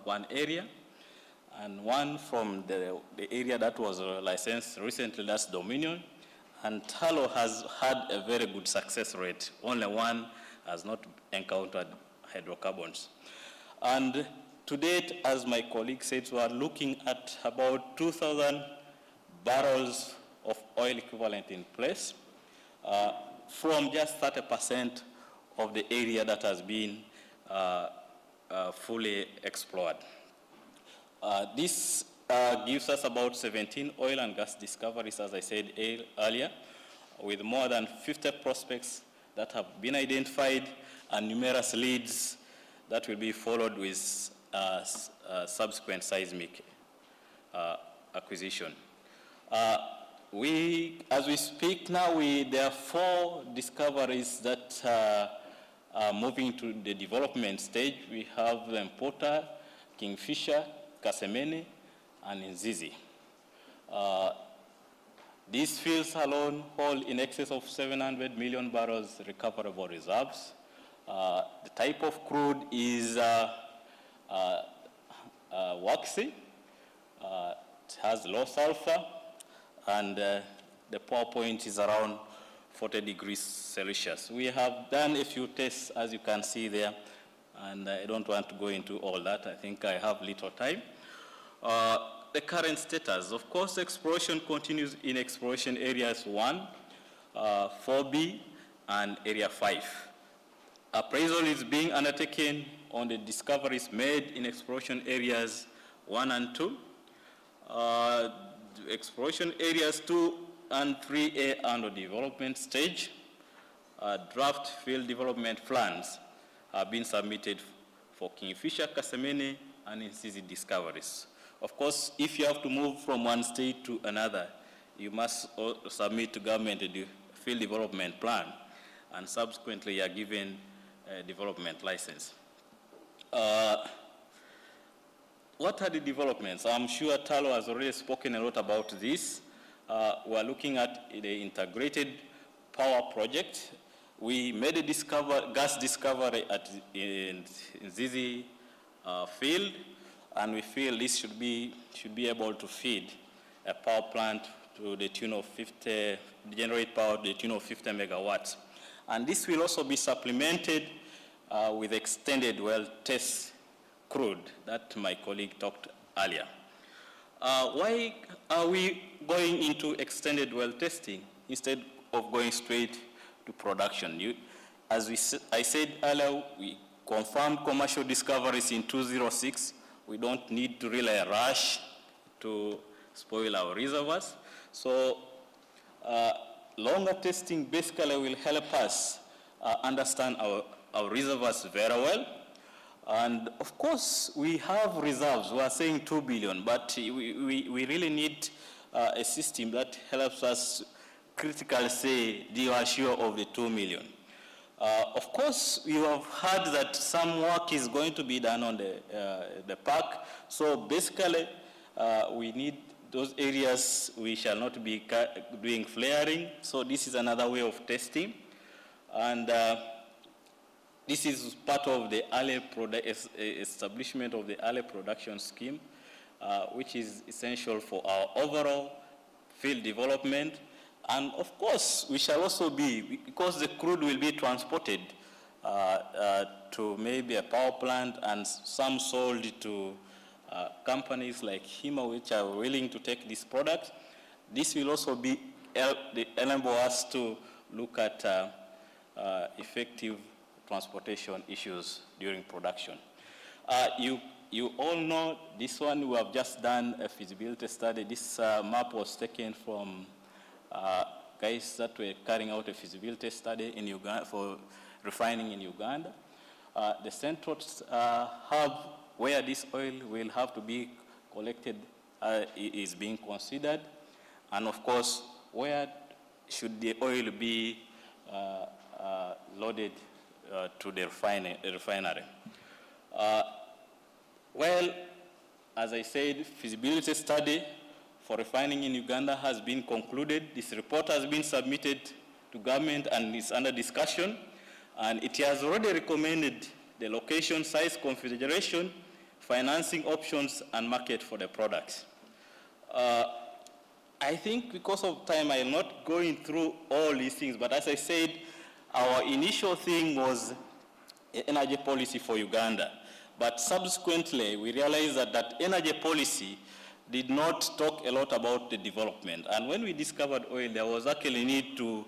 one area, and one from the area that was licensed recently, that's Dominion. And Talo has had a very good success rate. Only one has not encountered hydrocarbons. And to date, as my colleague said, we are looking at about 2,000 barrels of oil equivalent in place from just 30% of the area that has been fully explored. This gives us about 17 oil and gas discoveries, as I said earlier, with more than 50 prospects that have been identified and numerous leads that will be followed with subsequent seismic acquisition. As we speak now, there are 4 discoveries that are moving to the development stage. We have Mpota, Kingfisher, Kasemene, and Nzizi. These fields alone hold in excess of 700 million barrels recoverable reserves. The type of crude is waxy. It has low sulfur, and the pour point is around 40 degrees Celsius. We have done a few tests, as you can see there, and I don't want to go into all that. I think I have little time. The current status, of course, exploration continues in exploration areas 1, 4B, and area 5. Appraisal is being undertaken on the discoveries made in exploration areas 1 and 2. Exploration areas 2 and 3A are under development stage. Draft field development plans have been submitted for Kingfisher, Kasemene, and Nzizi discoveries. Of course, if you have to move from one state to another, you must submit to government a field development plan, and subsequently you are given a development license. What are the developments? I'm sure Talo has already spoken a lot about this. We are looking at the integrated power project. We made a gas discovery at Nzizi field, and we feel this should be able to feed a power plant to the tune of generate power to the tune of 50 megawatts. And this will also be supplemented with extended well test crude that my colleague talked earlier. Why are we going into extended well testing instead of going straight to production? As I said earlier, we confirmed commercial discoveries in 2006. We don't need to really rush to spoil our reservoirs. So longer testing basically will help us understand our reservoirs very well. And of course, we have reserves. We are saying 2 billion, but we really need a system that helps us critically say, you are sure of the 2 million. Of course, you have heard that some work is going to be done on the park. So basically, we need those areas we shall not be doing flaring. So this is another way of testing. And this is part of the early establishment of the early production scheme, which is essential for our overall field development. And of course, we shall also be, because the crude will be transported to maybe a power plant and some sold to companies like HIMA, which are willing to take this product. This will also be enable us to look at effective transportation issues during production. You all know this one. We have just done a feasibility study. This map was taken from guys that were carrying out a feasibility study in Uganda for refining in Uganda. The central hub where this oil will have to be collected is being considered. And of course, where should the oil be loaded to the refinery? Well, as I said, feasibility study for refining in Uganda has been concluded. This report has been submitted to government and is under discussion. And it has already recommended the location, size, configuration, financing options, and market for the products. I think because of time, I'm not going through all these things, but as I said, our initial thing was energy policy for Uganda. But subsequently, we realized that that energy policy did not talk a lot about the development. And when we discovered oil, there was actually need to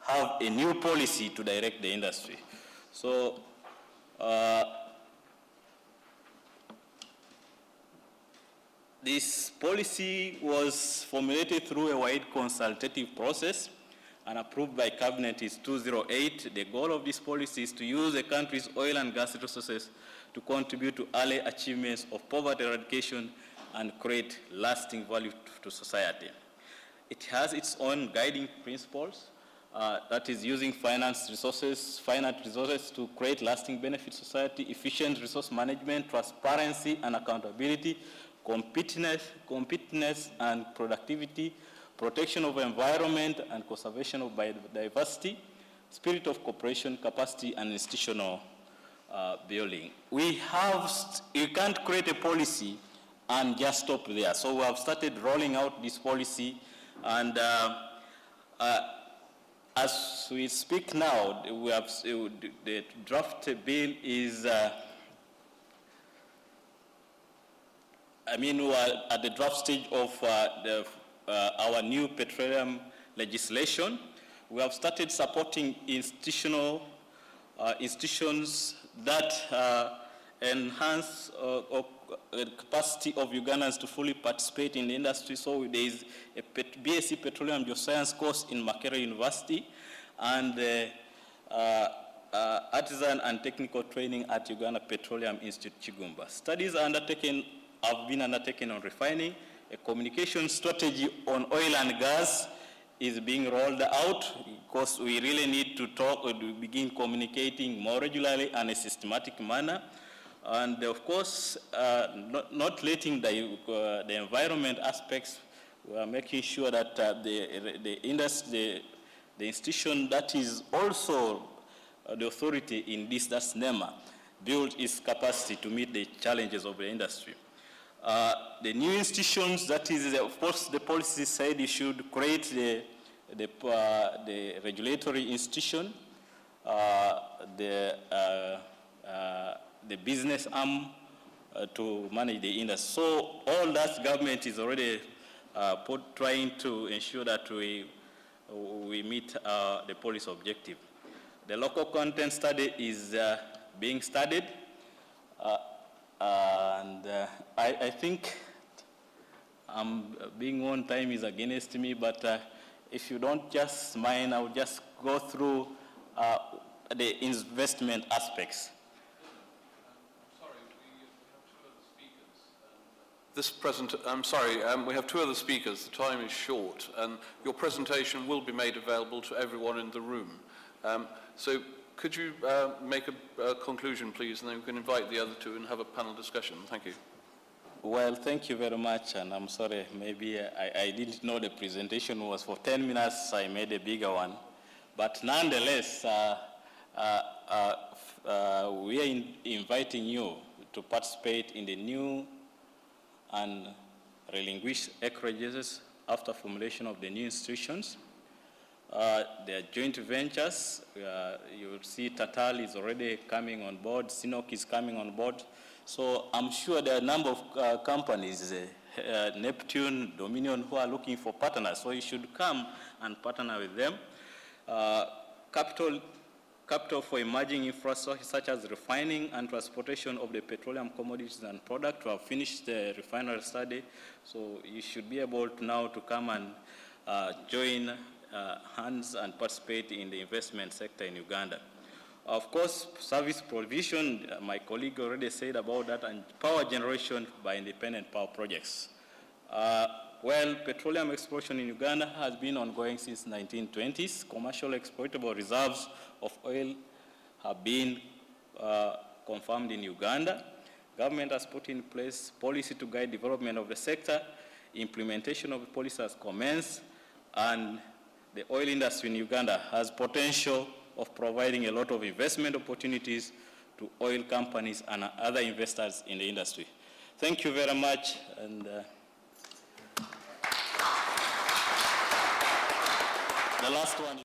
have a new policy to direct the industry. So this policy was formulated through a wide consultative process and approved by Cabinet is 208. The goal of this policy is to use the country's oil and gas resources to contribute to early achievements of poverty eradication and create lasting value to society. It has its own guiding principles, that is using finite resources to create lasting benefit to society, efficient resource management, transparency and accountability, competitiveness and productivity, protection of environment and conservation of biodiversity, spirit of cooperation, capacity and institutional building. You can't create a policy and just stop there. So we have started rolling out this policy, and as we speak now, we have the draft bill is, we're at the draft stage of our new petroleum legislation. We have started supporting institutions that enhance the capacity of Ugandans to fully participate in the industry. So there is a BSc Petroleum Geoscience course in Makerere University, and artisan and technical training at Uganda Petroleum Institute, Chigumba. Studies have been undertaken on refining. A communication strategy on oil and gas is being rolled out because we really need to begin communicating more regularly and in a systematic manner. And of course, not letting the environment aspects, we are making sure that the institution that is also the authority in this, that's NEMA, build its capacity to meet the challenges of the industry. The new institutions, that is, of course, the policy said you should create the regulatory institution, the business arm to manage the industry. So all that government is already trying to ensure that we meet the policy objective. The local content study is being studied. I think being on time is against me, but if you don't just mind, I'll just go through the investment aspects. I'm sorry, we have two other speakers. The time is short, and your presentation will be made available to everyone in the room. So could you make a conclusion, please, and then we can invite the other two and have a panel discussion. Thank you. Well, thank you very much, and I'm sorry, maybe I didn't know the presentation was for 10 minutes, I made a bigger one. But nonetheless, we are inviting you to participate in the new and relinquished acreages after formulation of the new institutions. There are joint ventures. You will see Total is already coming on board, Sinok is coming on board. So I'm sure there are a number of companies, Neptune, Dominion, who are looking for partners. So you should come and partner with them. Capital for emerging infrastructure such as refining and transportation of the petroleum commodities and products. We have finished the refinery study, so you should be able to now to come and join hands and participate in the investment sector in Uganda. Of course, service provision, my colleague already said about that, and power generation by independent power projects. Well, petroleum exploration in Uganda has been ongoing since 1920s. Commercial exploitable reserves of oil have been confirmed in Uganda. Government has put in place policy to guide development of the sector. Implementation of the policy has commenced, and the oil industry in Uganda has potential of providing a lot of investment opportunities to oil companies and other investors in the industry. Thank you very much. And the last one.